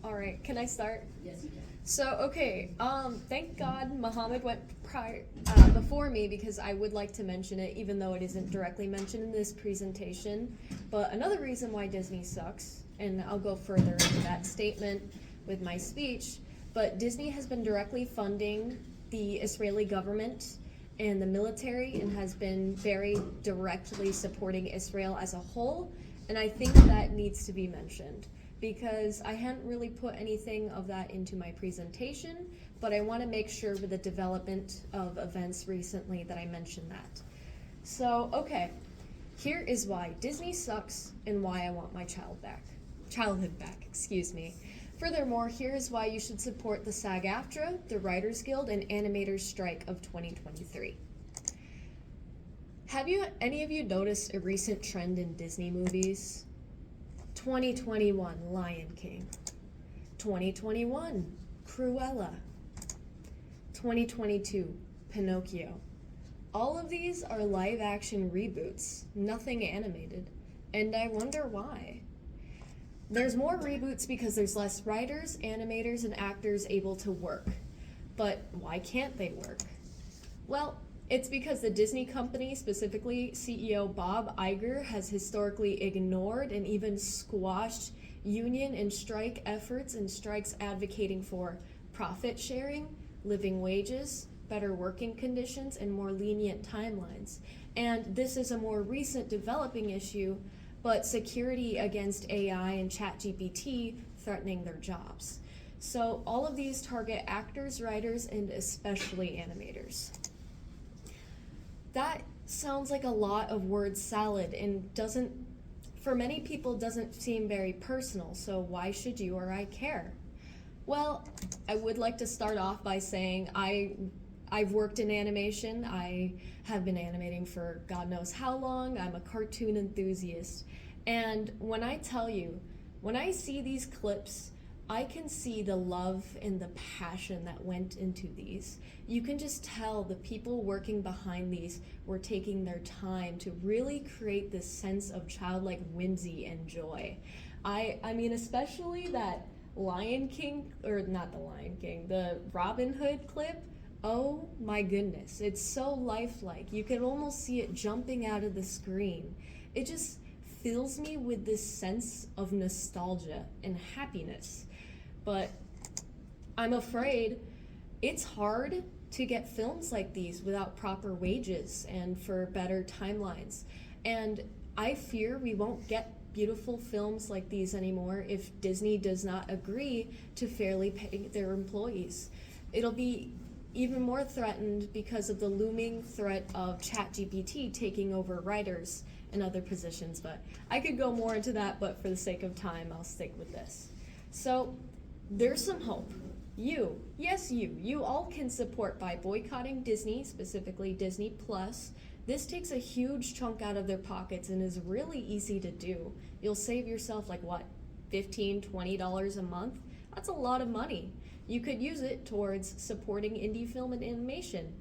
All right, can I start? Yes, you can. So, okay, thank God Muhammad went before me because I would like to mention it, even though it isn't directly mentioned in this presentation. But another reason why Disney sucks, and I'll go further into that statement with my speech, but Disney has been directly funding the Israeli government and the military and has been very directly supporting Israel as a whole, and I think that needs to be mentioned because I hadn't really put anything of that into my presentation, but I want to make sure with the development of events recently that I mention that. So, okay, here is why Disney sucks and why I want my childhood back, excuse me. Furthermore, here is why you should support the SAG-AFTRA, the Writers Guild, and Animators Strike of 2023. Have any of you noticed a recent trend in Disney movies? 2021, Lion King. 2021, Cruella. 2022, Pinocchio. All of these are live-action reboots, nothing animated, and I wonder why. There's more reboots because there's less writers, animators, and actors able to work. But why can't they work? Well, it's because the Disney company, specifically CEO Bob Iger, has historically ignored and even squashed union and strike efforts and strikes advocating for profit sharing, living wages, better working conditions, and more lenient timelines. And this is a more recent developing issue, but security against AI and ChatGPT threatening their jobs. So all of these target actors, writers, and especially animators. That sounds like a lot of word salad and for many people doesn't seem very personal, so why should you or I care? Well, I would like to start off by saying I've worked in animation. I have been animating for God knows how long. I'm a cartoon enthusiast. And when I tell you, when I see these clips, I can see the love and the passion that went into these. You can just tell the people working behind these were taking their time to really create this sense of childlike whimsy and joy. I mean, especially that Lion King, or not the Lion King, the Robin Hood clip. Oh my goodness, it's so lifelike. You can almost see it jumping out of the screen. It just fills me with this sense of nostalgia and happiness. But I'm afraid it's hard to get films like these without proper wages and for better timelines. And I fear we won't get beautiful films like these anymore if Disney does not agree to fairly pay their employees. It'll be even more threatened because of the looming threat of ChatGPT taking over writers and other positions. But I could go more into that, but for the sake of time, I'll stick with this. So there's some hope. You all can support by boycotting Disney, specifically Disney Plus. This takes a huge chunk out of their pockets and is really easy to do. You'll save yourself like what, $15, $20 a month? That's a lot of money. You could use it towards supporting indie film and animation.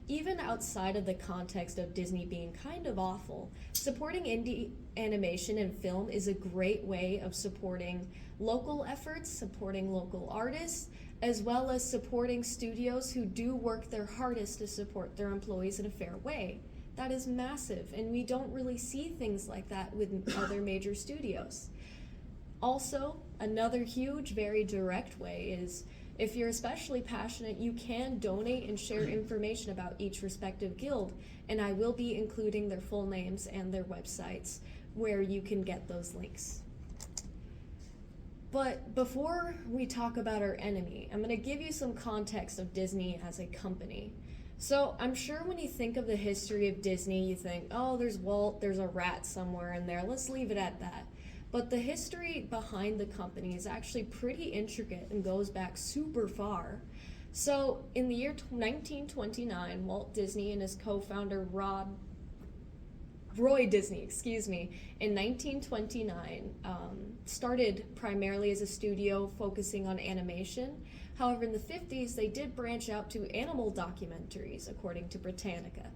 Even outside of the context of Disney being kind of awful, supporting indie animation and film is a great way of supporting local efforts, supporting local artists, as well as supporting studios who do work their hardest to support their employees in a fair way. That is massive, and we don't really see things like that with other major studios. Also, another huge, very direct way is if you're especially passionate, you can donate and share information about each respective guild, and I will be including their full names and their websites where you can get those links. But before we talk about our enemy, I'm going to give you some context of Disney as a company. So I'm sure when you think of the history of Disney, you think, oh, there's Walt, there's a rat somewhere in there, let's leave it at that. But the history behind the company is actually pretty intricate and goes back super far. So in the year 1929, Walt Disney and his co-founder Roy Disney, in 1929, started primarily as a studio focusing on animation. However, in the 50s, they did branch out to animal documentaries, according to Britannica.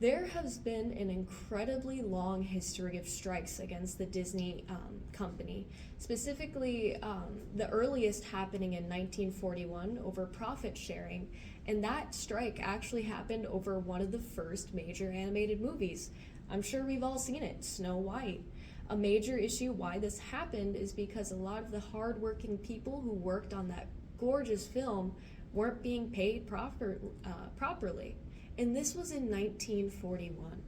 There has been an incredibly long history of strikes against the Disney company, specifically the earliest happening in 1941 over profit sharing, and that strike actually happened over one of the first major animated movies. I'm sure we've all seen it, Snow White. A major issue why this happened is because a lot of the hardworking people who worked on that gorgeous film weren't being paid properly. And this was in 1941.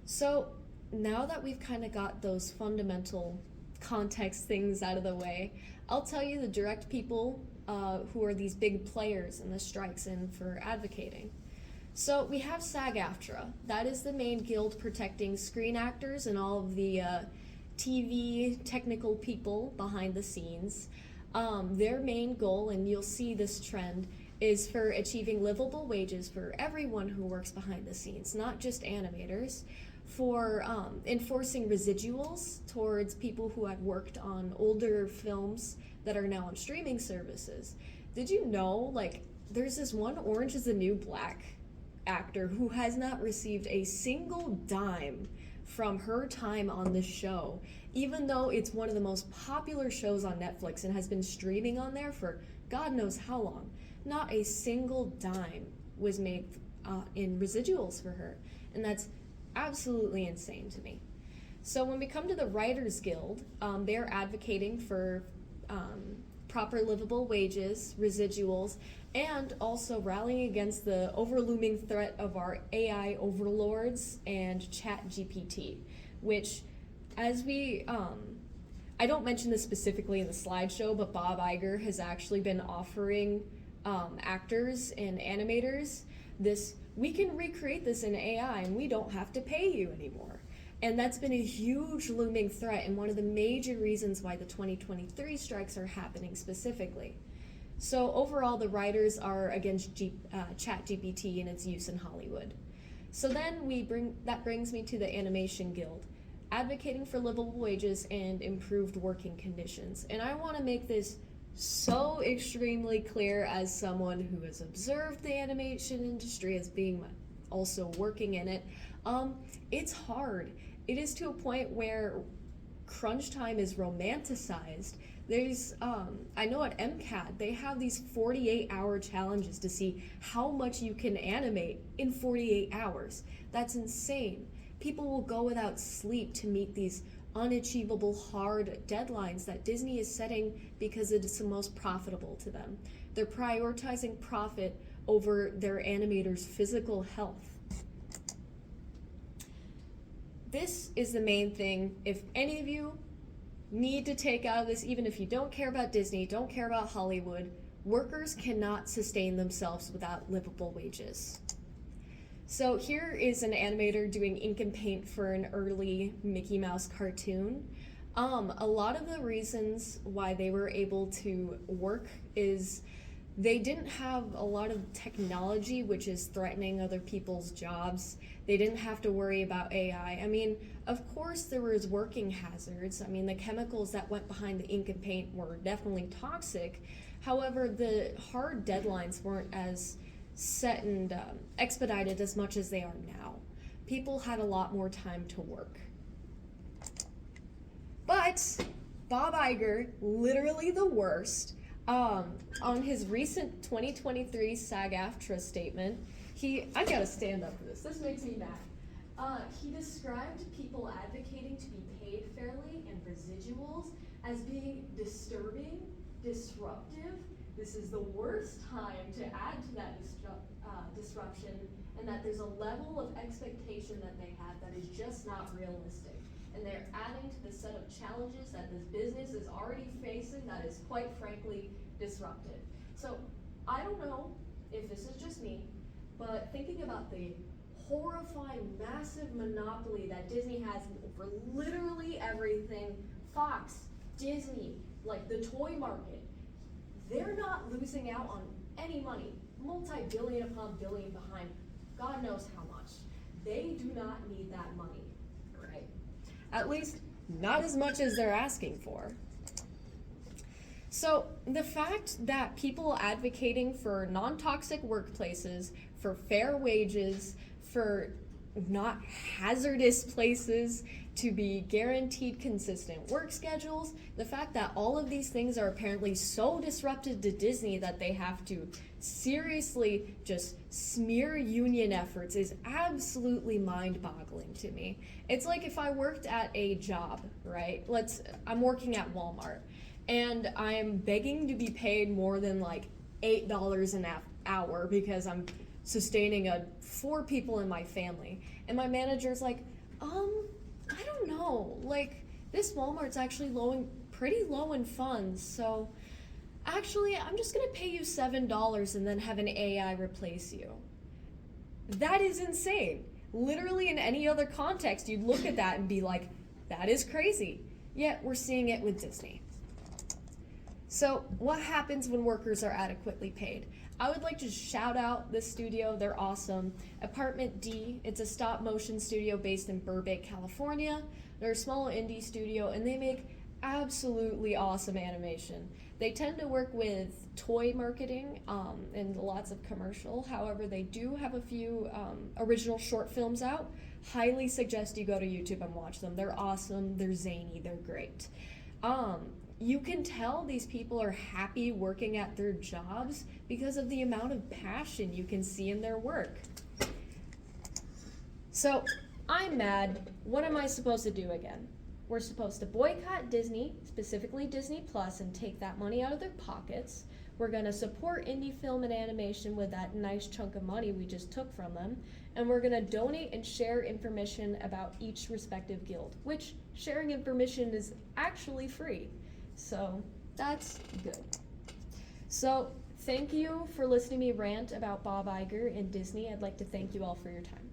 So now that we've kind of got those fundamental context things out of the way, I'll tell you the direct people who are these big players in the strikes and for advocating. So we have SAG-AFTRA. That is the main guild protecting screen actors and all of the TV technical people behind the scenes. Their main goal, and you'll see this trend, is for achieving livable wages for everyone who works behind the scenes, not just animators, for enforcing residuals towards people who had worked on older films that are now on streaming services. Did you know, like, there's this one Orange is the New Black actor who has not received a single dime from her time on the show, even though it's one of the most popular shows on Netflix and has been streaming on there for God knows how long. Not a single dime was made in residuals for her, and that's absolutely insane to me. So when we come to the Writers Guild, they're advocating for proper livable wages, residuals, and also rallying against the overlooming threat of our AI overlords and ChatGPT, which, as we, I don't mention this specifically in the slideshow, but Bob Iger has actually been offering actors and animators this, we can recreate this in AI and we don't have to pay you anymore. And that's been a huge looming threat and one of the major reasons why the 2023 strikes are happening specifically. So overall, the writers are against ChatGPT and its use in Hollywood. So then that brings me to the Animation Guild, advocating for livable wages and improved working conditions. And I want to make this so extremely clear as someone who has observed the animation industry as being also working in it. It's hard. It is to a point where crunch time is romanticized. There's, I know at MCAD, they have these 48-hour challenges to see how much you can animate in 48 hours. That's insane. People will go without sleep to meet these unachievable hard deadlines that Disney is setting because it is the most profitable to them. They're prioritizing profit over their animators' physical health. This is the main thing. If any of you need to take out of this, even if you don't care about Disney, don't care about Hollywood, workers cannot sustain themselves without livable wages. So here is an animator doing ink and paint for an early Mickey Mouse cartoon. A lot of the reasons why they were able to work is they didn't have a lot of technology, which is threatening other people's jobs. They didn't have to worry about AI. I mean, of course there was working hazards. I mean, the chemicals that went behind the ink and paint were definitely toxic. However, the hard deadlines weren't as set and expedited as much as they are now. People had a lot more time to work. But Bob Iger, literally the worst, on his recent 2023 SAG-AFTRA statement, I gotta stand up for this makes me mad. He described people advocating to be paid fairly and residuals as being disturbing, disruptive. This is the worst time to add to that disruption, and that there's a level of expectation that they have that is just not realistic. And they're adding to the set of challenges that this business is already facing that is quite frankly disruptive. So I don't know if this is just me, but thinking about the horrifying massive monopoly that Disney has over literally everything, Fox, Disney, like the toy market, they're not losing out on any money, multi-billion upon billion behind God knows how much. They do not need that money, right? At least not as much as they're asking for. So, the fact that people advocating for non toxic workplaces, for fair wages, for not hazardous places, to be guaranteed consistent work schedules, the fact that all of these things are apparently so disruptive to Disney that they have to seriously just smear union efforts is absolutely mind-boggling to me. It's like if I worked at a job, right? I'm working at Walmart and I'm begging to be paid more than like $8 an hour because I'm sustaining 4 people in my family. And my manager's like, I don't know, like, this Walmart's actually pretty low in funds, so actually, I'm just gonna pay you $7 and then have an AI replace you. That is insane. Literally, in any other context, you'd look at that and be like, that is crazy. Yet, we're seeing it with Disney. So, what happens when workers are adequately paid? I would like to shout out this studio. They're awesome. Apartment D, it's a stop motion studio based in Burbank, California. They're a small indie studio and they make absolutely awesome animation. They tend to work with toy marketing and lots of commercial. However, they do have a few original short films out. Highly suggest you go to YouTube and watch them. They're awesome, they're zany, they're great. You can tell these people are happy working at their jobs because of the amount of passion you can see in their work. So, I'm mad. What am I supposed to do again? We're supposed to boycott Disney, specifically Disney Plus, and take that money out of their pockets. We're going to support indie film and animation with that nice chunk of money we just took from them. And we're going to donate and share information about each respective guild, which sharing information is actually free. So that's good. So thank you for listening to me rant about Bob Iger and Disney. I'd like to thank you all for your time.